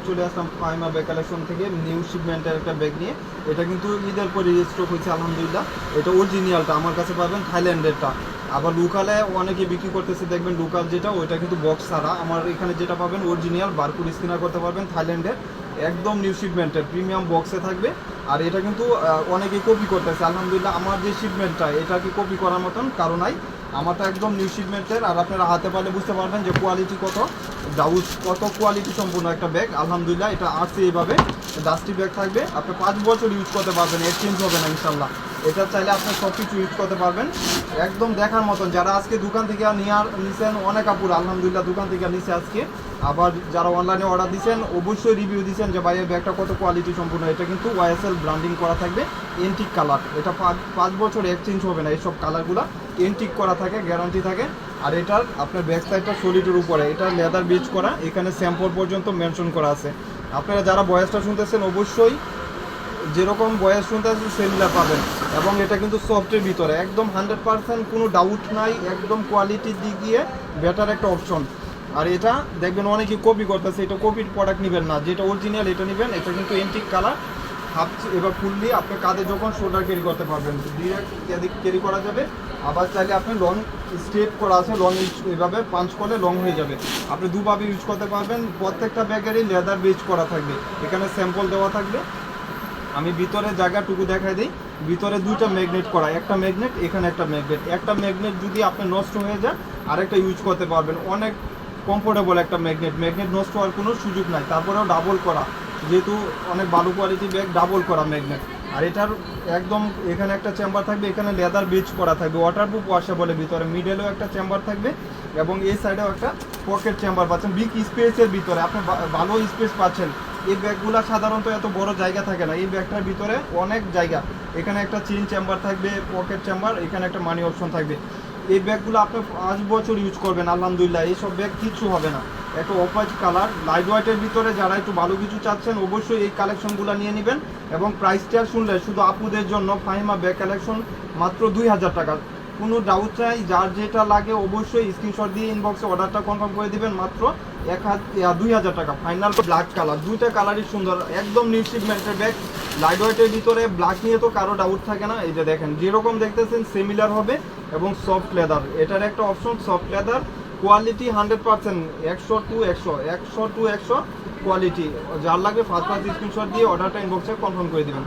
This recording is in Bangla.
চলে আসলাম ফাইমা ব্যাগ কালেকশন থেকে নিউ শিপমেন্টের একটা ব্যাগ নিয়ে। এটা কিন্তু ঈদের পরে স্টক হয়েছে আলহামদুলিল্লাহ। এটা অরিজিনালটা আমার কাছে পাবেন, থাইল্যান্ডেরটা। আবার লোকালে অনেকে বিক্রি করতেছে, দেখবেন লোকাল যেটা ওইটা কিন্তু বক্স ছাড়া। আমার এখানে যেটা পাবেন অরিজিনাল, বারকোড স্ক্যানার করতে পারবেন, থাইল্যান্ডের একদম নিউ শিপমেন্টের প্রিমিয়াম বক্সে থাকবে। আর এটা কিন্তু অনেকে কপি করতেছে আলহামদুলিল্লাহ। আমার যে শিপমেন্টটা এটাকে কপি করার মতন কারণ নাই, আমারটা একদম নিউ শিপমেন্টের। আর আপনারা হাতে পারলে বুঝতে পারবেন যে কোয়ালিটি কত, ডাউজ কত কোয়ালিটি সম্পূর্ণ একটা ব্যাগ আলহামদুলিল্লাহ। এটা আসছে এইভাবে ডাস্টি ব্যাগ থাকবে, আপনি 5 বছর ইউজ করতে পারবেন, এক্সচেঞ্জ হবে না ইনশাল্লাহ। এটা চাইলে আপনি সব কিছু ইউজ করতে পারবেন, একদম দেখার মতন। যারা আজকে দোকান থেকে নিছেন অনেক আপুর আলহামদুলিল্লাহ দোকান থেকে নিছে আজকে। আবার যারা অনলাইনে অর্ডার দিচ্ছেন অবশ্যই রিভিউ দিচ্ছেন যে ভাই এই ব্যাগটা কত কোয়ালিটি সম্পূর্ণ। এটা কিন্তু ওয়াইএসএল ব্র্যান্ডিং করা থাকবে, এন্টিক কালার। এটা 5 বছর এক্সচেঞ্জ হবে না, এইসব কালারগুলো এন্টিক করা থাকে, গ্যারান্টি থাকে। আর এটার আপনার ব্যাক সাইডটা সলিডের উপরে, এটা লেদার বেজ করা, এখানে স্যাম্পল পর্যন্ত মেনশন করা আছে। আপনারা যারা ভয়েসটা শুনতেছেন অবশ্যই যেরকম ভয়েস শুনতে আসছেন সেমিলার পাবেন। এবং এটা কিন্তু সফটের ভিতরে একদম 100% কোনো ডাউট নাই, একদম কোয়ালিটির দিক দিয়ে বেটার একটা অপশন। আর এটা দেখবেন অনেকে কপি করতেছে, এটা কপির প্রোডাক্ট নেবেন না, যেটা অরিজিনাল এটা নেবেন। এটা কিন্তু এন্টিক কালার, হাফ এবার ফুললি আপনি কাঁধে যখন শোল্ডার ক্যারি করতে পারবেন, ডিরেক্ট ক্যারি করা যাবে। আবার চাইলে আপনি লং স্ট্রেট করা আছে, লং এভাবে পাঞ্চ করলে লং হয়ে যাবে, আপনি দুভাবে ইউজ করতে পারবেন। প্রত্যেকটা ব্যাগেরই লেদার বেজ করা থাকবে, এখানে স্যাম্পল দেওয়া থাকবে। আমি ভিতরে জায়গাটুকু দেখাই দিই। ভিতরে 2টা ম্যাগনেট করা, একটা ম্যাগনেট এখানে একটা ম্যাগনেট। একটা ম্যাগনেট যদি আপনি নষ্ট হয়ে যায় আরেকটা ইউজ করতে পারবেন, অনেক কমফোর্টেবল একটা ম্যাগনেট নষ্ট হওয়ার কোনো সুযোগ নাই। তারপরেও ডাবল করা, যেহেতু অনেক ভালো কোয়ালিটি ব্যাগ, ডাবল করা ম্যাগনেট। আর এটার একদম এখানে একটা চেম্বার থাকবে, এখানে লেদার বেজ করা থাকবে, ওয়াটারপ্রুফ ওয়াশেবলের ভিতরে। মিডলেও একটা চেম্বার থাকবে এবং এই সাইডেও একটা পকেট চেম্বার পাচ্ছেন, বিগ স্পেসের ভিতরে আপনি ভালো স্পেস পাচ্ছেন। এই ব্যাগগুলো সাধারণত এত বড় জায়গা থাকে না, এই ব্যাগটার ভিতরে অনেক জায়গা। এখানে একটা চেইন চেম্বার থাকবে, পকেট চেম্বার, এখানে একটা মানি অপশন থাকবে। এই ব্যাগগুলো আপনি 5 বছর ইউজ করবেন আলহামদুলিল্লাহ, এইসব ব্যাগ কিচ্ছু হবে না। একটা অপাইজ কালার লাইট ওয়েটের ভিতরে যারা একটু ভালো কিছু চাচ্ছেন অবশ্যই এই কালেকশনগুলো নিয়ে নেবেন। এবং প্রাইসটা শুনলে শুধু আপুদের জন্য ফাহিমা ব্যাগ কালেকশন মাত্র 2000 টাকা। কোনো ডাউট চাই, যার যেটা লাগে অবশ্যই স্ক্রিনশট দিয়ে ইনবক্সে অর্ডারটা কনফার্ম করে দিবেন। মাত্র 2000 টাকা ফাইনাল। ব্ল্যাক কালার, 2টা কালারই সুন্দর, একদম নিউ শিপমেন্টের ব্যাগ, লাইট ওয়েটের ভিতরে। ব্ল্যাক নিয়ে তো কারো ডাউট থাকে না। এই যে দেখেন যেরকম দেখতেছেন সিমিলার হবে এবং সফট লেদার, এটার একটা option soft leather. Quality 100%, 100 to 100 quality. যার লাগবে ফার্স্ট স্ক্রিনশট দিয়ে অর্ডারটা ইনবক্সে কনফার্ম করে দেবেন।